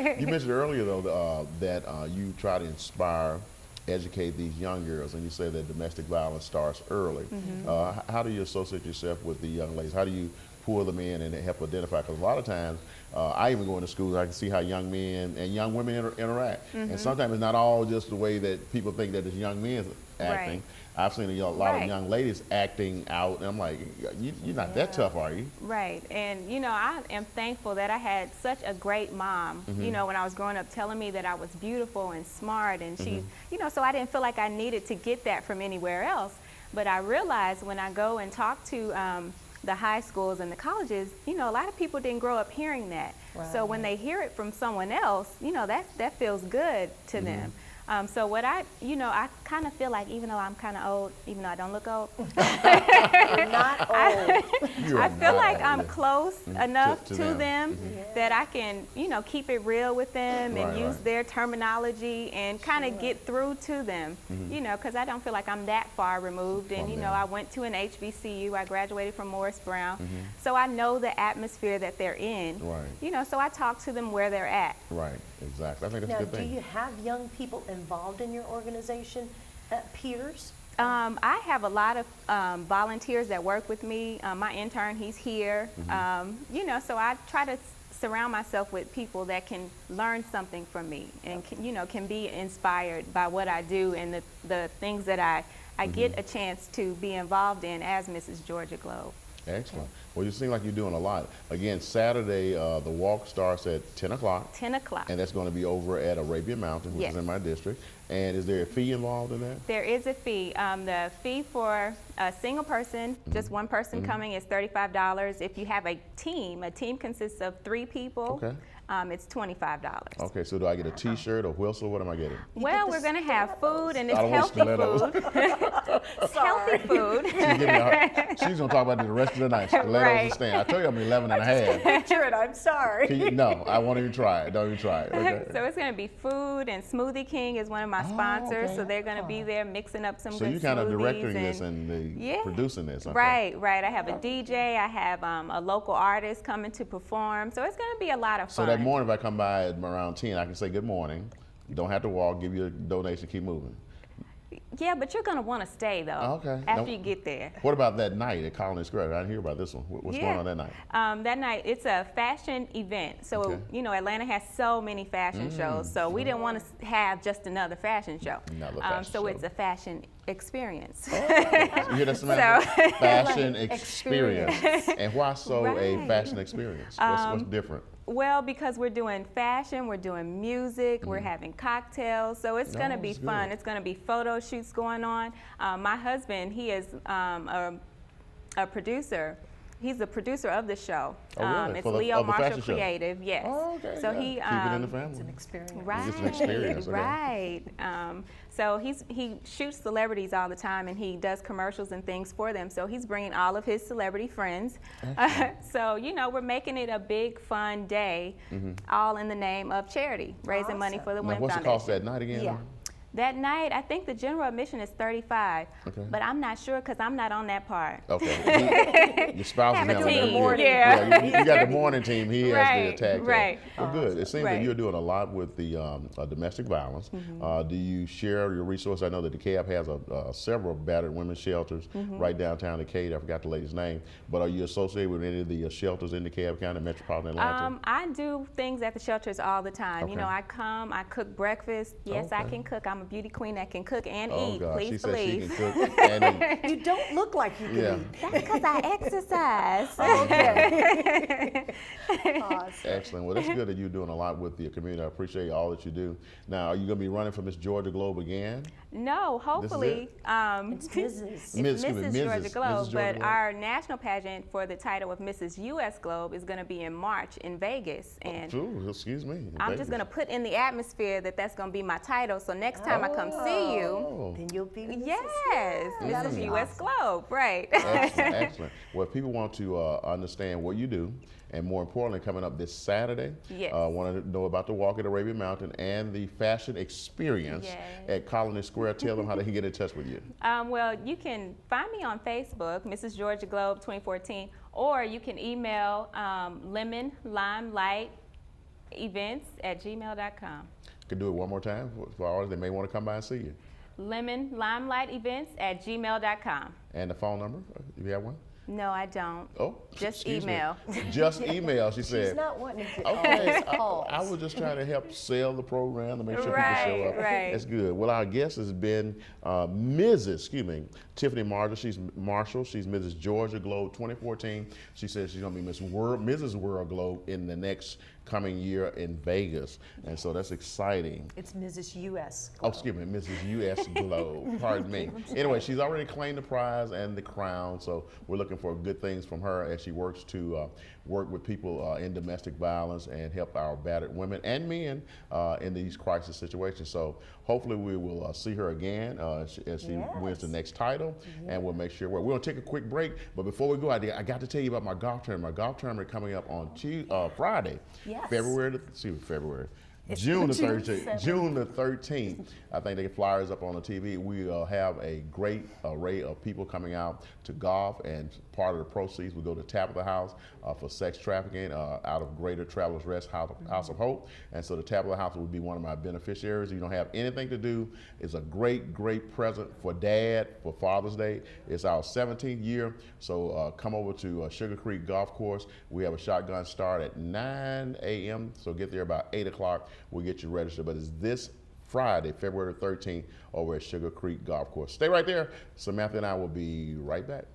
work. You mentioned earlier, though, that you try to inspire, educate these young girls, and you say that domestic violence starts early. How do you associate yourself with the young ladies? How do you pull them in and help identify? Because a lot of times, I even go into schools, I can see how young men and young women interact. And sometimes it's not all just the way that people think that it's young men acting. Right. I've seen a lot of Right. young ladies acting out, and I'm like, you're not that tough, are you? Right, and I am thankful that I had such a great mom, when I was growing up, telling me that I was beautiful and smart, and she, so I didn't feel like I needed to get that from anywhere else. But I realized when I go and talk to the high schools and the colleges, a lot of people didn't grow up hearing that. So when they hear it from someone else, that feels good to them. So what I kind of feel like, even though I'm kind of old, even though I don't look old, You're not old. You I are feel not like old, I'm yeah. close enough to to them. them that I can, keep it real with them and Right, use right. their terminology and kind of get through to them, because I don't feel like I'm that far removed. And, From them. I went to an HBCU, I graduated from Morris Brown, so I know the atmosphere that they're in, Right. so I talk to them where they're at. Right. Exactly. I think that's Now, a good do thing. you have young people involved in your organization, peers? I have a lot of volunteers that work with me. My intern, he's here. You know, so I try to surround myself with people that can learn something from me and can, you know, can be inspired by what I do and the things that I get a chance to be involved in as Mrs. Georgia Globe. Excellent. Well, you seem like you're doing a lot. Again, Saturday, the walk starts at 10 o'clock. 10 o'clock. And that's going to be over at Arabian Mountain, which Yes. is in my district. And is there a fee involved in that? There is a fee. The fee for a single person, just one person coming, is $35. If you have a team consists of 3 people. Okay. It's $25. Okay, so do I get a T-shirt, a whistle? What am I getting? Well, we're going to have food, and it's I don't want healthy stilettos. food. It's healthy food. She's giving me a hard, she's going to talk about it the rest of the night. Stilettos Right. and stand. I told you I'm 11 and a half. Picture it, I'm sorry. No, I won't even try it. Don't even try it. Okay. So it's going to be food, and Smoothie King is one of my sponsors, okay. so they're going to be there mixing up some So good you're kind of smoothies directing this and Yeah. producing this. Okay. Right. I have a DJ. I have a local artist coming to perform. So it's going to be a lot of So fun. that morning, if I come by at around 10, I can say good morning. Don't have to walk. Give you a donation. Keep moving. Yeah, but you're going to want to stay though. Okay. After No- you get there. What about that night at Colony Square? I didn't hear about this one. What's Yeah. going on that night? That night, it's a fashion event. So, Okay. you know, Atlanta has so many fashion shows. So we didn't want to have just another fashion show. Another fashion so show. it's a fashion experience. You hear that, Samantha? So- Fashion Like experience. And why so a Right. fashion experience? What's different? Well, because we're doing fashion, we're doing music, we're having cocktails, so it's going to be that's fun. good. It's going to be photo shoots going on. My husband, he is a producer. He's the producer of the show. Oh, really? It's For the- Leo of the Marshall fashion show? Creative, yes. Oh, okay. So yeah. he Keep it in the It's family. an experience. Right, It's an experience, okay. right. So he shoots celebrities all the time, and he does commercials and things for them. So he's bringing all of his celebrity friends. So you know, we're making it a big, fun day, all in the name of charity, raising money Awesome. for the Now, WIN what's the Foundation. cost that night again? Yeah. That night, I think the general admission is $35, Okay. but I'm not sure because I'm not on that part. Okay. Your spouse is Have a handling that. team, Morning. yeah. You got the morning team. He has Right, the attack. right. Well, good. It seems that Right. you're doing a lot with the domestic violence. Do you share your resources? I know that DeKalb has several battered women's shelters right downtown Decatur. I forgot the lady's name. But are you associated with any of the shelters in DeKalb County, metropolitan Atlanta? I do things at the shelters all the time. You Okay. know, I come, I cook breakfast. Yes, I Okay. can cook. I'm a beauty queen that can cook and Oh, eat. God. She Please said she believe. can cook and eat. You don't look like you can Yeah. eat. That's because I exercise. Awesome. Excellent. Well, it's good that you're doing a lot with the community. I appreciate all that you do. Now, are you going to be running for Miss Georgia Globe again? No, hopefully, It's Mrs. it's Ms. excuse me, Mrs. Mrs. Georgia Globe, Mrs. Georgia but Globe. our national pageant for the title of Mrs. U.S. Globe is going to be in March in Vegas, and Ooh, excuse me. I'm just going to put in the atmosphere that that's going to be my title. So next time I come see you, Oh. Then you'll be Mrs. yes, That'll Mrs. be U.S. Globe, right? Excellent, excellent. Well, if people want to understand what you do, and more importantly, coming up this Saturday, Yes. want to know about the walk at Arabian Mountain and the fashion experience Yes. at Colony Square. Tell them how they can get in touch with you. Well, you can find me on Facebook, Mrs. Georgia Globe 2014, or you can email lemonlimelightevents@gmail.com. Can do it one more time for ours. They may want to come by and see you. lemonlimelightevents@gmail.com. And the phone number, if you have one. No, I don't. Oh, Just excuse me. email. Just email, she She's said. not wanting to get Okay, all those calls. I was just trying to help sell the program to make sure Right, people show up. right. That's good. Well, our guest has been Mrs. Tiffany Marshall. She's Mrs. Georgia Globe 2014. She says she's going to be Mrs. World Globe in the next coming year in Vegas, and so that's exciting. It's Mrs. U.S. Oh, excuse me, Mrs. U.S. Globe. Pardon me. Anyway, she's already claimed the prize and the crown, so we're looking for good things from her as she works to work with people in domestic violence and help our battered women and men in these crisis situations. So hopefully we will see her again as she wins the next title, and we'll make sure. We're going to take a quick break, but before we go, I got to tell you about my golf tournament. My golf tournament coming up on Friday. Yes. February June the June 13th. 7th. June the 13th. I think they get flyers up on the TV. We have a great array of people coming out to golf, and part of the proceeds will go to Tabitha House for sex trafficking out of Greater Travelers Rest House of Hope. And so the Tabitha House will be one of my beneficiaries. You don't have anything to do. It's a great, great present for Dad for Father's Day. It's our 17th year, so come over to Sugar Creek Golf Course. We have a shotgun start at 9 a.m., so get there about 8 o'clock. We'll get you registered, but it's this Friday, February 13th, over at Sugar Creek Golf Course. Stay right there. Samantha and I will be right back.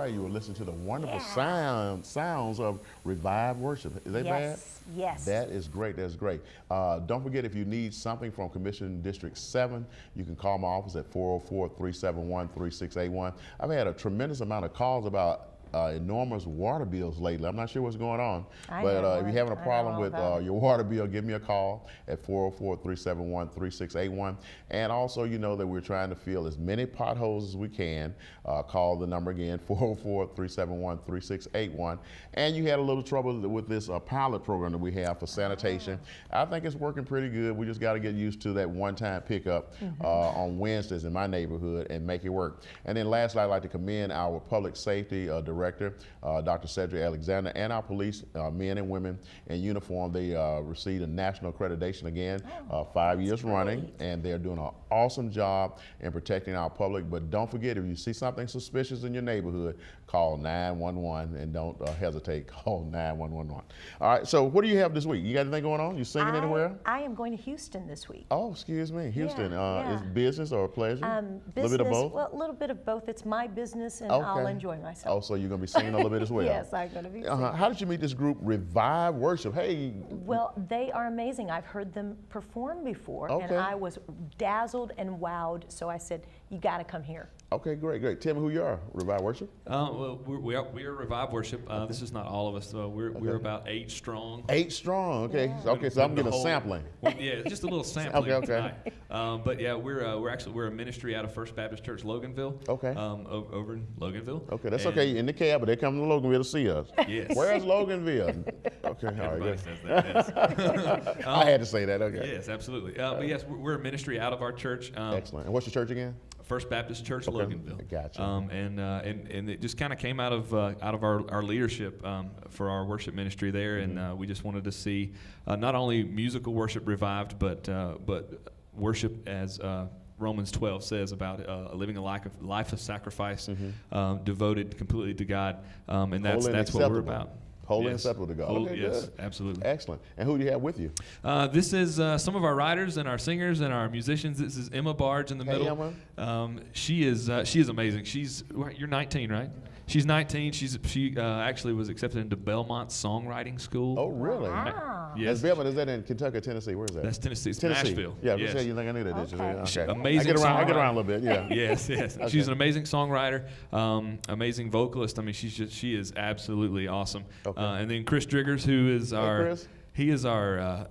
You will listen to the wonderful sounds of Revive Worship. Is that bad? Yes. That is great. That's great. Don't forget, if you need something from Commission District 7, you can call my office at 404-371-3681. I've had a tremendous amount of calls about enormous water bills lately. I'm not sure what's going on, but if you're having a problem with your water bill, give me a call at 404-371-3681. And also, you know that we're trying to fill as many potholes as we can. Call the number again, 404-371-3681. And you had a little trouble with this pilot program that we have for sanitation. I think it's working pretty good. We just got to get used to that one-time pickup on Wednesdays in my neighborhood and make it work. And then lastly, I'd like to commend our public safety director, Dr. Cedric Alexander, and our police, men and women in uniform. They received a national accreditation again, 5 years running, and they're doing an awesome job in protecting our public. But don't forget, if you see something suspicious in your neighborhood, call 911 and don't hesitate. Call 9111. All right, so what do you have this week? You got anything going on? You singing anywhere? I am going to Houston this week. Oh, excuse me, Houston. Yeah. Is business or pleasure? Business, a little bit of both? Well, a little bit of both. It's my business, and I'll enjoy myself. Oh, so you're going to be singing a little bit as well? Yes, I'm going to be singing. How did you meet this group, Revive Worship? Hey. Well, they are amazing. I've heard them perform before, and I was dazzled and wowed, so I said, you got to come here. Okay, great, great. Tell me who you are, Revive Worship. Well, we are Revive Worship. This is not all of us, though. We're about 8 strong. 8 strong. Okay, Yeah. okay. So I'm The getting a whole- sampling. Well, yeah, just a little sampling Okay. tonight. But yeah, we're a ministry out of First Baptist Church Loganville. Okay. Over in Loganville. Okay, that's And okay. In the cab, but they come to Loganville to see us. Yes. Where's Loganville? Okay, all right. Everybody Good. says that. Yes. I had to say that. Okay. Yes, absolutely. But yes, we're a ministry out of our church. Excellent. And what's your church again? First Baptist Church, Loganville. Gotcha. And it just kind of came out of our leadership for our worship ministry there, and we just wanted to see not only musical worship revived, but worship as Romans 12 says about living a life of sacrifice, devoted completely to God, and that's Holy and what we're acceptable. about. Holy and Yes. acceptable to God. Holy- Okay, yes, good. absolutely. Excellent. And who do you have with you? This is some of our writers and our singers and our musicians. This is Emma Barge in the Hey, middle. She is amazing. You're 19, right? She's 19. She actually was accepted into Belmont Songwriting School. Oh, really? Wow. Yes. That's Belmont. Is that in Kentucky or Tennessee? Where is that? That's Tennessee. It's Tennessee. Nashville. Yeah, Yes. you think I knew that, did you? Okay. Okay. Amazing I get around songwriter. a little bit, yeah. Yes. She's an amazing songwriter, amazing vocalist. I mean, she is absolutely awesome. Okay. And then Chris Driggers, who is Chris. he's our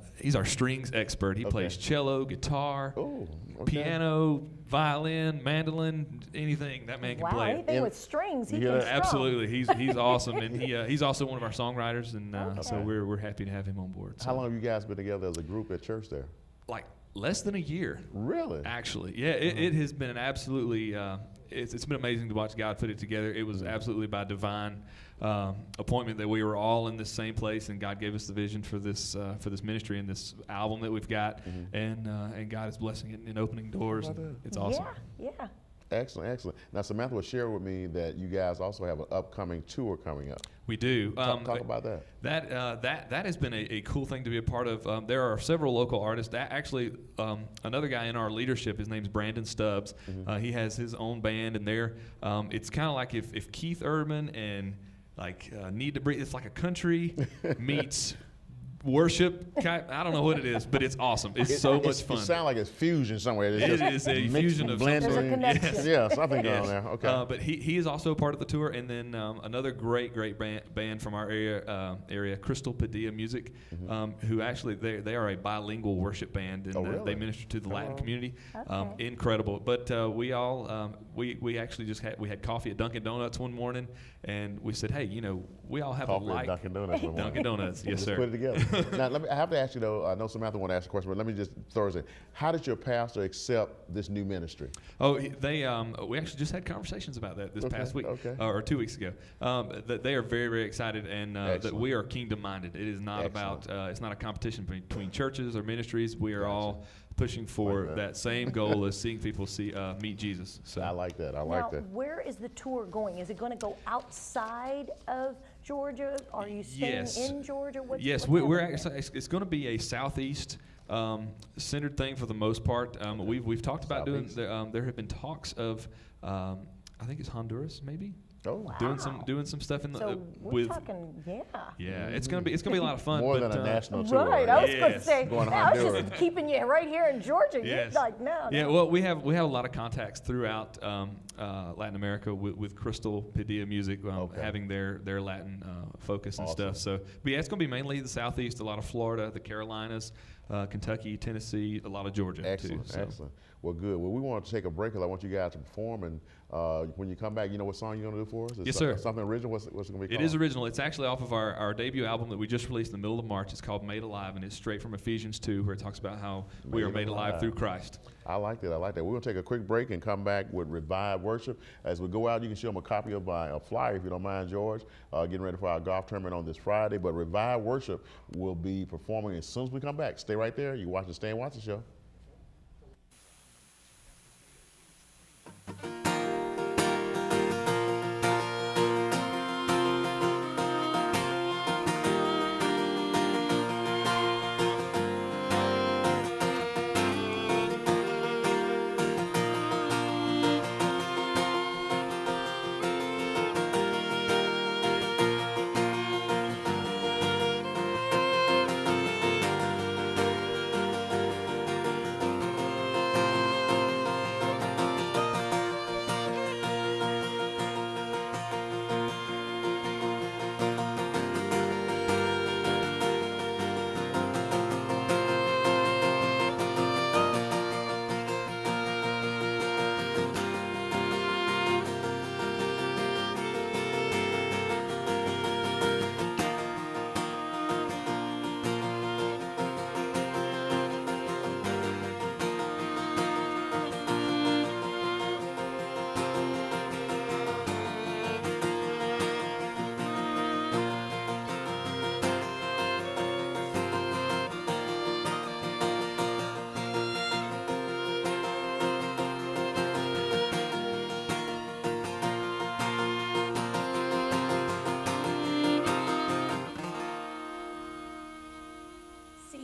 strings expert. He plays cello, guitar, Oh, okay. piano, violin, mandolin, anything that man can Wow, play. anything And- with strings, he Yeah, can strum. Absolutely, he's awesome, and he's also one of our songwriters, and so we're happy to have him on board. So, How long have you guys been together as a group at church there? like less than a year. Really? Actually, yeah, it has been absolutely. It's been amazing to watch God put it together. It was absolutely by divine appointment that we were all in this same place, and God gave us the vision for this ministry and this album that we've got, and God is blessing it and opening doors. And it's awesome. Yeah. Excellent, excellent. Now, Samantha was sharing with me that you guys also have an upcoming tour coming up. We do. Talk about that. That has been a cool thing to be a part of. There are several local artists. Actually, another guy in our leadership, his name's Brandon Stubbs. He has his own band, and it's kind of like if Keith Urban and Need to Breathe, it's like a country meets worship. I don't know what it is, but it's awesome. It's so much fun. It sounds like it's fusion somewhere. It's It just is a mixed fusion and of blended. There's a connection. Yes. Yeah, something going on Yes. there. Okay. But he is also part of the tour, and then another great band from our area, Crystal Padilla Music, who actually they are a bilingual worship band, and Oh, really? they minister to the Latin on. community. Okay. Incredible. But we all we actually we had coffee at Dunkin' Donuts one morning, and we said, hey, we all have Coffee a at like Dunkin' Donuts. one morning. Dunkin' Donuts. Yes, Let's sir. put it together. Now, I have to ask you though. I know Samantha want to ask a question, but let me just throw this in. How did your pastor accept this new ministry? Oh, we actually just had conversations about that this past week, okay. or 2 weeks ago. That they are very, very excited, and that Excellent. we are kingdom-minded. It is not Excellent. it's not a competition between churches or ministries. We are all pushing for Like that. that same goal as seeing people meet Jesus. So I like that. I Now, like that. where is the tour going? Is it going to go outside of Georgia? Are you staying in Georgia? Yes, we're actually, it's going to be a southeast centered thing for the most part. We've talked about doing. Southeast. There have been talks of. I think it's Honduras, maybe. Oh, Doing some stuff in the So we're with. talking, Yeah, it's gonna be a lot of fun. more but, than a national tour. Right, I was going to Yes. say, Going to I was Honduras. just keeping you right here in Georgia. Yes. You're like, no. Yeah, well, we have a lot of contacts throughout Latin America with Crystal Padilla Music, Okay. having their Latin focus and Awesome. stuff. So, but yeah, it's going to be mainly the Southeast, a lot of Florida, the Carolinas, Kentucky, Tennessee, a lot of Georgia Excellent, too. So. excellent. Well, good. Well, we want to take a break because I want you guys to perform, and when you come back, you know what song you're going to do for us? Yes, sir. Something original. What's it going to be called? It is original. It's actually off of our debut album that we just released in the middle of March. It's called Made Alive, and it's straight from Ephesians 2, where it talks about how we are made alive through Christ. I like that. I like that. We're going to take a quick break and come back with Revive Worship. As we go out, you can show them a copy of my flyer, if you don't mind, George. Getting ready for our golf tournament on this Friday. But Revive Worship will be performing as soon as we come back. Stay right there. You watch the Stan Watson Show.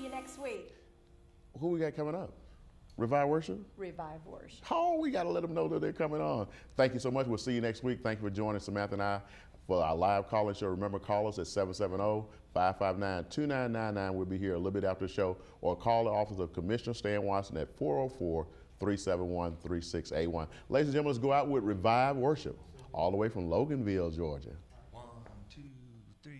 see you next week. Who we got coming up? Revive Worship? Revive Worship. Oh, we got to let them know that they're coming on. Thank you so much. We'll see you next week. Thank you for joining Samantha and I for our live call-in show. Remember, call us at 770-559-2999. We'll be here a little bit after the show. Or call the office of Commissioner Stan Watson at 404-371-3681. Ladies and gentlemen, let's go out with Revive Worship, all the way from Loganville, Georgia. 1, 2, 3.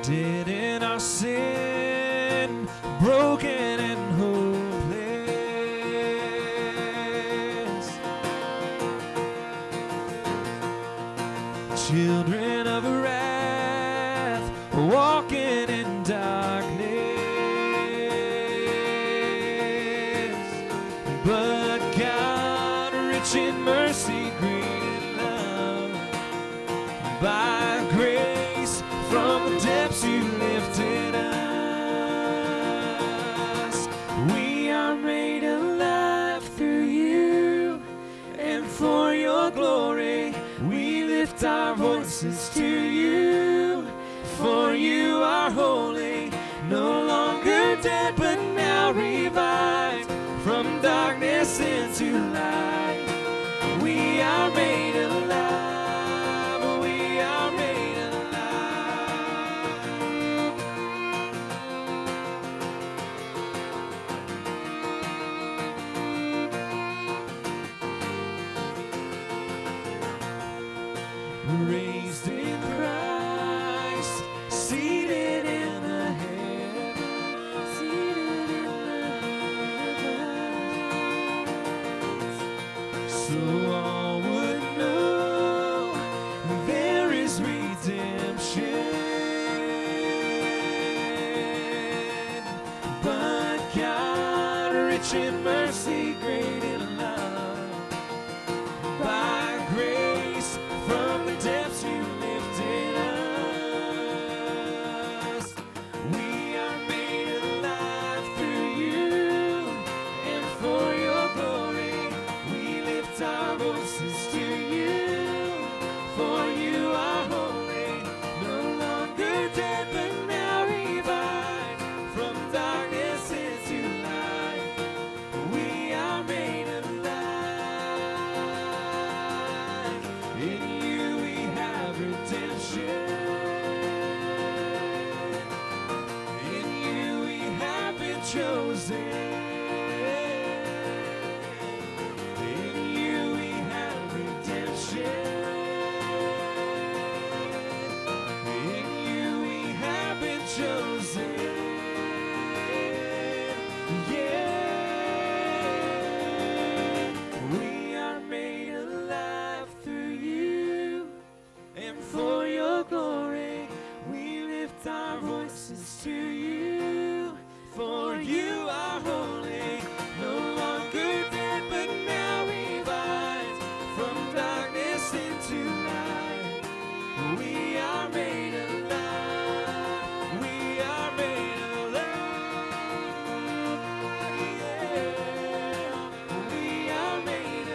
Dead in our sin, broken and hopeless, children of wrath, walking in darkness, but God, rich in mercy, great in love, by grace from the depths you lifted us. We are made alive through you, and for your glory we lift our voices to you. For you are holy, no longer dead but now revived, from darkness into light. We are made alive, we are made alive. Raised in Christ, seated in the heavens, seated in the heavens, so all would know there is redemption. But God, rich in mercy, great in love, by grace from the depths you lifted us. We are made alive through you, and for your glory we lift our voices to you. For you are holy, no longer dead but now revived, from darkness into light. We are made alive. In you we have redemption. In you we have been chosen. In you we have redemption. In you we have been chosen. Yeah. We are made alive through you, and for your glory we lift our voices to you. For you are holy, no longer dead but now revived, from darkness into light. We are made alive, we are made alive, yeah. We are made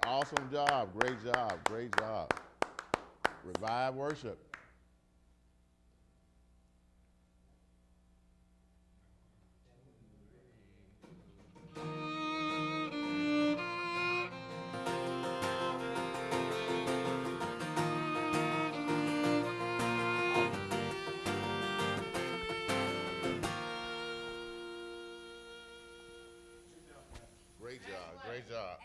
Awesome job. Great job. Great job. Revive Worship. Great job. Great job.